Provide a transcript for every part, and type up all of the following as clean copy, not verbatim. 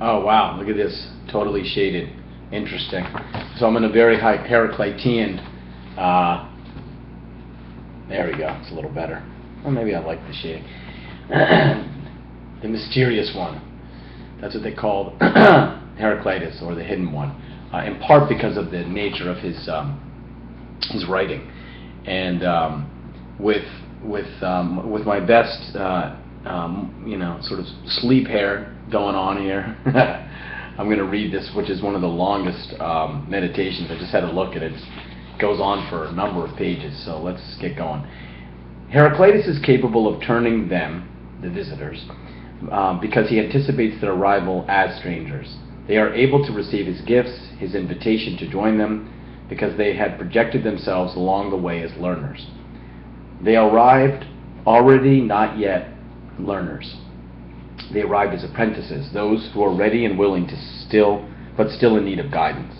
Oh wow, look at this, totally shaded. Interesting. So I'm in a very high Heraclitean, there we go, it's a little better. Well, maybe I like the shading. The mysterious one. That's what they called Heraclitus, or the hidden one, in part because of the nature of his writing. And with my best, sort of sleep hair going on here, I'm going to read this, which is one of the longest meditations. I just had a look at it. It goes on for a number of pages, so let's get going. Heraclitus is capable of turning them, the visitors, because he anticipates their arrival as strangers. They are able to receive his gifts, his invitation to join them, because they had projected themselves along the way as learners. They arrived already not yet learners. They arrived as apprentices, those who are ready and willing to still in need of guidance.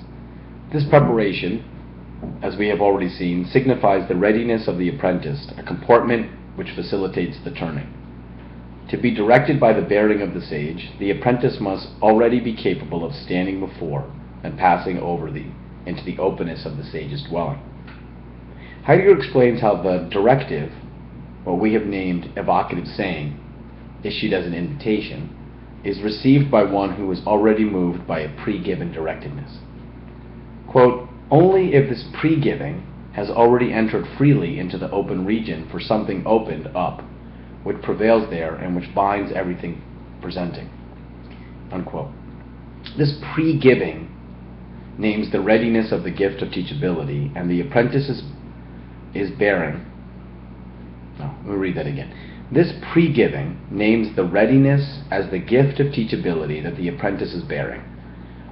This preparation, as we have already seen, signifies the readiness of the apprentice, a comportment which facilitates the turning. To be directed by the bearing of the sage, the apprentice must already be capable of standing before and passing over into the openness of the sage's dwelling. Heidegger explains how the directive, what we have named evocative saying, issued as an invitation, is received by one who is already moved by a pre-given directedness. Quote, only if this pre-giving has already entered freely into the open region for something opened up, which prevails there and which binds everything presenting. Unquote. This pre-giving names the readiness of the gift of teachability, and the apprentice is bearing. No, let me read that again. This pre-giving names the readiness as the gift of teachability that the apprentice is bearing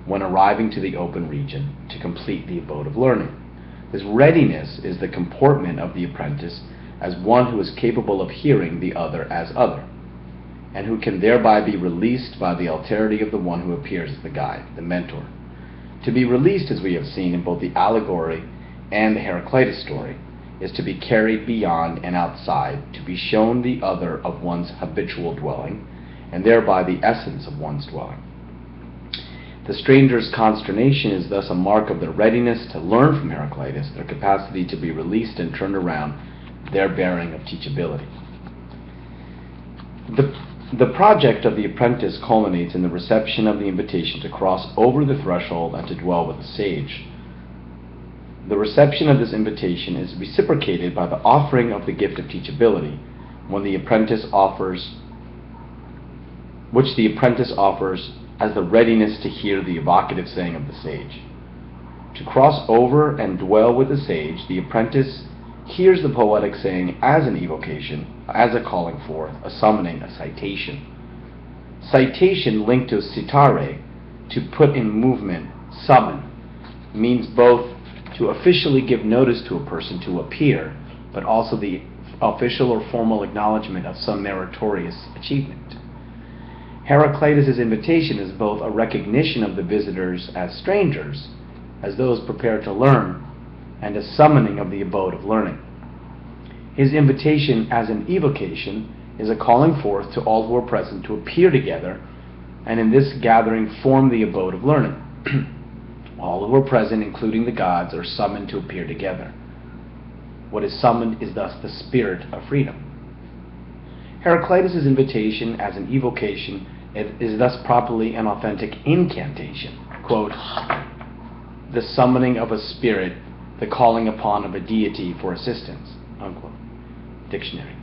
when arriving to the open region to complete the abode of learning. This readiness is the comportment of the apprentice as one who is capable of hearing the other as other, and who can thereby be released by the alterity of the one who appears as the guide, the mentor. To be released, as we have seen in both the allegory and the Heraclitus story, is to be carried beyond and outside, to be shown the other of one's habitual dwelling, and thereby the essence of one's dwelling. The stranger's consternation is thus a mark of their readiness to learn from Heraclitus, their capacity to be released and turned around, their bearing of teachability. The project of the apprentice culminates in the reception of the invitation to cross over the threshold and to dwell with the sage. The reception of this invitation is reciprocated by the offering of the gift of teachability, which the apprentice offers as the readiness to hear the evocative saying of the sage. To cross over and dwell with the sage, the apprentice hears the poetic saying as an evocation, as a calling forth, a summoning, a citation. Citation linked to citare, to put in movement, summon, means both to officially give notice to a person to appear, but also the official or formal acknowledgement of some meritorious achievement. Heraclitus' invitation is both a recognition of the visitors as strangers, as those prepared to learn, and a summoning of the abode of learning. His invitation as an evocation is a calling forth to all who are present to appear together, and in this gathering form the abode of learning. All who are present, including the gods, are summoned to appear together. What is summoned is thus the spirit of freedom. Heraclitus' invitation as an evocation is thus properly an authentic incantation. Quote, the summoning of a spirit, the calling upon of a deity for assistance. Unquote. Dictionary.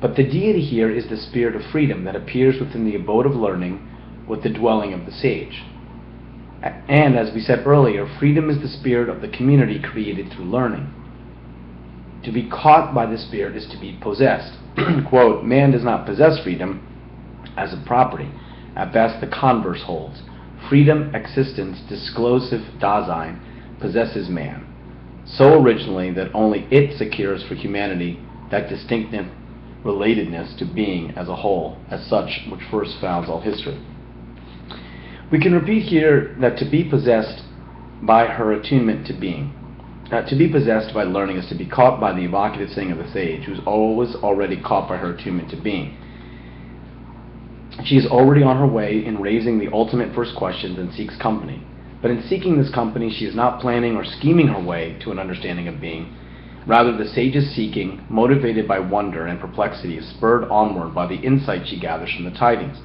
But the deity here is the spirit of freedom that appears within the abode of learning with the dwelling of the sage. And as we said earlier, freedom is the spirit of the community created through learning. To be caught by the spirit is to be possessed. Quote, man does not possess freedom as a property. At best, the converse holds. Freedom, existence, disclosive Dasein, possesses man, so originally that only it secures for humanity that distinctive relatedness to being as a whole, as such, which first founds all history. We can repeat here that to be possessed by her attunement to being, to be possessed by learning is to be caught by the evocative saying of the sage, who's always already caught by her attunement to being. She is already on her way in raising the ultimate first questions and seeks company. But in seeking this company, she is not planning or scheming her way to an understanding of being. Rather, the sage's seeking, motivated by wonder and perplexity, is spurred onward by the insight she gathers from the tidings.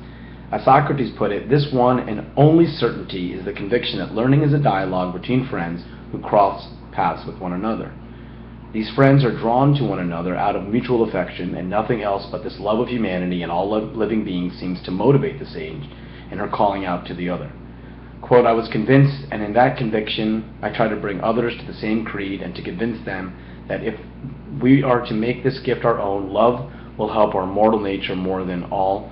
As Socrates put it, this one and only certainty is the conviction that learning is a dialogue between friends who cross paths with one another. These friends are drawn to one another out of mutual affection, and nothing else but this love of humanity and all living beings seems to motivate the sage in her calling out to the other. Quote, I was convinced, and in that conviction I try to bring others to the same creed and to convince them that if we are to make this gift our own, love will help our mortal nature more than all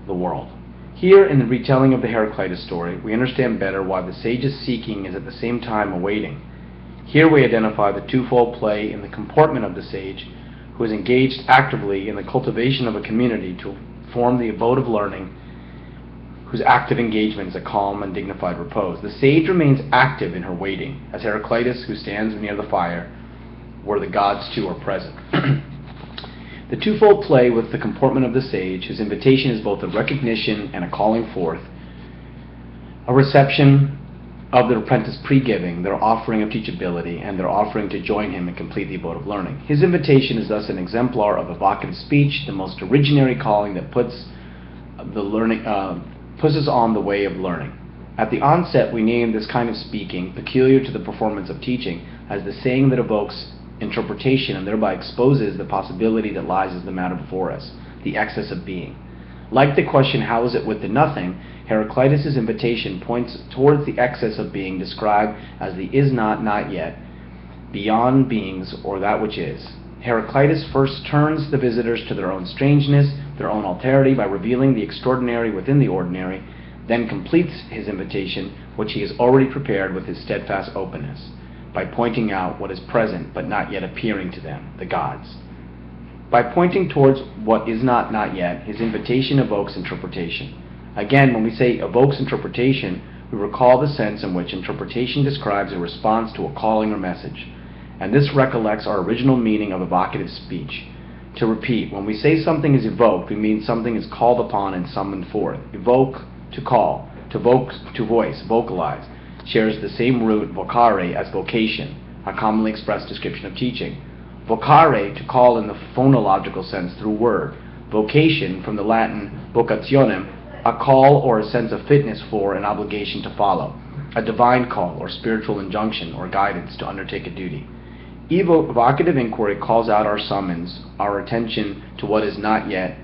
the world. Here, in the retelling of the Heraclitus story, we understand better why the sage's seeking is at the same time awaiting. Here we identify the twofold play in the comportment of the sage, who is engaged actively in the cultivation of a community to form the abode of learning, whose active engagement is a calm and dignified repose. The sage remains active in her waiting, as Heraclitus, who stands near the fire, where the gods too are present. The twofold play with the comportment of the sage, whose invitation is both a recognition and a calling forth, a reception of the apprentice pre-giving, their offering of teachability, and their offering to join him and complete the abode of learning. His invitation is thus an exemplar of evocative speech, the most originary calling that puts us on the way of learning. At the onset, we name this kind of speaking, peculiar to the performance of teaching, as the saying that evokes interpretation and thereby exposes the possibility that lies as the matter before us, the excess of being. Like the question, how is it with the nothing, Heraclitus' invitation points towards the excess of being described as the is not, not yet, beyond beings, or that which is. Heraclitus first turns the visitors to their own strangeness, their own alterity, by revealing the extraordinary within the ordinary, then completes his invitation, which he has already prepared with his steadfast openness, by pointing out what is present but not yet appearing to them, the gods. By pointing towards what is not, not yet, his invitation evokes interpretation. Again, when we say evokes interpretation, we recall the sense in which interpretation describes a response to a calling or message, and this recollects our original meaning of evocative speech. To repeat, when we say something is evoked, we mean something is called upon and summoned forth. Evoke, to call, to voice, vocalize, shares the same root, vocare, as vocation, a commonly expressed description of teaching. Vocare, to call in the phonological sense through word. Vocation, from the Latin vocationem, a call or a sense of fitness for, an obligation to follow, a divine call or spiritual injunction or guidance to undertake a duty. Evocative inquiry calls out our summons, our attention to what is not yet.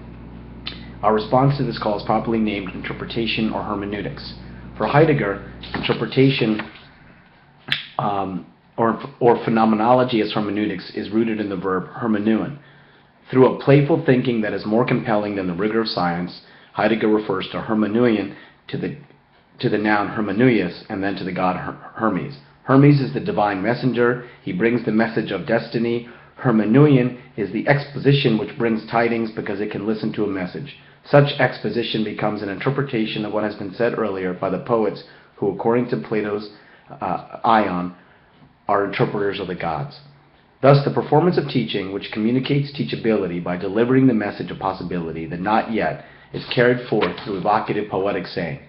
Our response to this call is properly named interpretation or hermeneutics. For Heidegger, interpretation or phenomenology as hermeneutics is rooted in the verb hermeneuen. Through a playful thinking that is more compelling than the rigor of science, Heidegger refers to hermeneuen to the noun hermeneues and then to the god Hermes. Hermes is the divine messenger. He brings the message of destiny. Hermeneuen is the exposition which brings tidings because it can listen to a message. Such exposition becomes an interpretation of what has been said earlier by the poets who, according to Plato's Ion, are interpreters of the gods. Thus, the performance of teaching, which communicates teachability by delivering the message of possibility, the not yet, is carried forth through evocative poetic saying.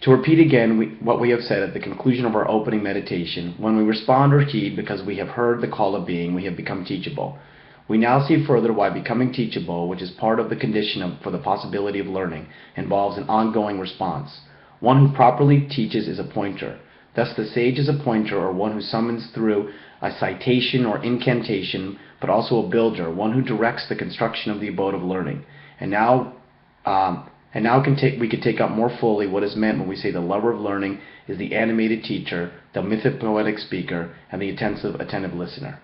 To repeat again what we have said at the conclusion of our opening meditation, when we respond or heed because we have heard the call of being, we have become teachable. We now see further why becoming teachable, which is part of the condition for the possibility of learning, involves an ongoing response. One who properly teaches is a pointer. Thus the sage is a pointer, or one who summons through a citation or incantation, but also a builder, one who directs the construction of the abode of learning. And now we can take up more fully what is meant when we say the lover of learning is the animated teacher, the mythic poetic speaker, and the attentive listener.